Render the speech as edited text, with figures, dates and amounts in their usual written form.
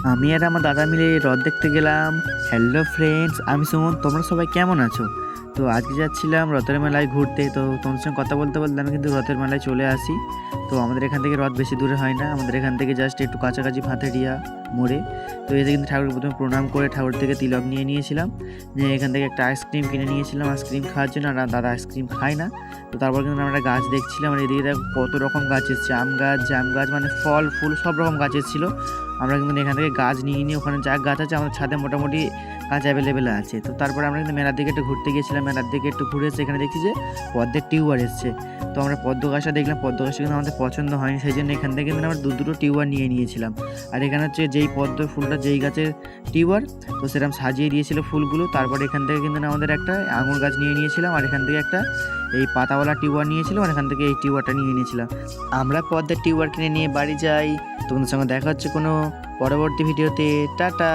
আমি আর আমার দাদা মিলে হ্রদ দেখতে গেলাম। হ্যালো ফ্রেন্ডস, আমি সুমন। তোমরা সবাই কেমন আছো? তো আজকে যাচ্ছিলাম রথের মেলায় ঘুরতে। তো তোমাদের সঙ্গে কথা বলতে বলতে আমি কিন্তু রথের মেলায় চলে আসি। তো আমাদের এখান থেকে রথ বেশি দূরে হয় না, আমাদের এখান থেকে জাস্ট একটু কাছাকাছি ভাতেরিয়া মোড়ে। তো এসে কিন্তু ঠাকুরকে প্রথমে প্রণাম করে ঠাকুর থেকে তিলক নিয়ে নিয়েছিলাম, যে এখান থেকে একটা আইসক্রিম কিনে নিয়েছিলাম আইসক্রিম খাওয়ার জন্য। আর দাদা আইসক্রিম খায় না। তো তারপর কিন্তু আমরা একটা গাছ দেখছিলাম, আর এদিকে দেখো কত রকম গাছ এসেছে, আম গাছ, জাম গাছ, মানে ফল ফুল সব রকম গাছ এসেছিলো। আমরা কিন্তু এখান থেকে গাছ নিয়ে নিয়ে ওখানে যা গাছ আছে আমাদের ছাদে মোটামুটি গাছ অ্যাভেলেবেল আছে। তো তারপরে আমরা কিন্তু মেলার দিকে একটু ঘুরতে গিয়েছিলাম, মেলার দিকে একটু ঘুরে এসে এখানে দেখছি যে পদ্মের টিউবার এসছে। তো আমরা পদ্ম গাছটা দেখলাম, পদ্ম গাছটা কিন্তু আমাদের পছন্দ হয়নি, সেই জন্য এখান থেকে কিন্তু আমরা দুটো টিউবার নিয়ে নিয়েছিলাম। আর এখানে হচ্ছে যেই পদ্ম ফুলটা যেই গাছের টিউবার, তো সেরকম সাজিয়ে দিয়েছিল ফুলগুলো। তারপরে এখান থেকে কিন্তু আমাদের একটা আঙুর গাছ নিয়ে নিয়েছিলাম, আর এখান থেকে একটা এই পাতাওয়ালা টিউবার নিয়েছিলাম, আর এখান থেকে এই টিউবারটা নিয়ে নিয়েছিলাম। আমরা পদ্মের টিউবার কিনে নিয়ে বাড়ি যাই। তোমাদের সঙ্গে দেখা হচ্ছে কোনো পরবর্তী ভিডিওতে। টাটা।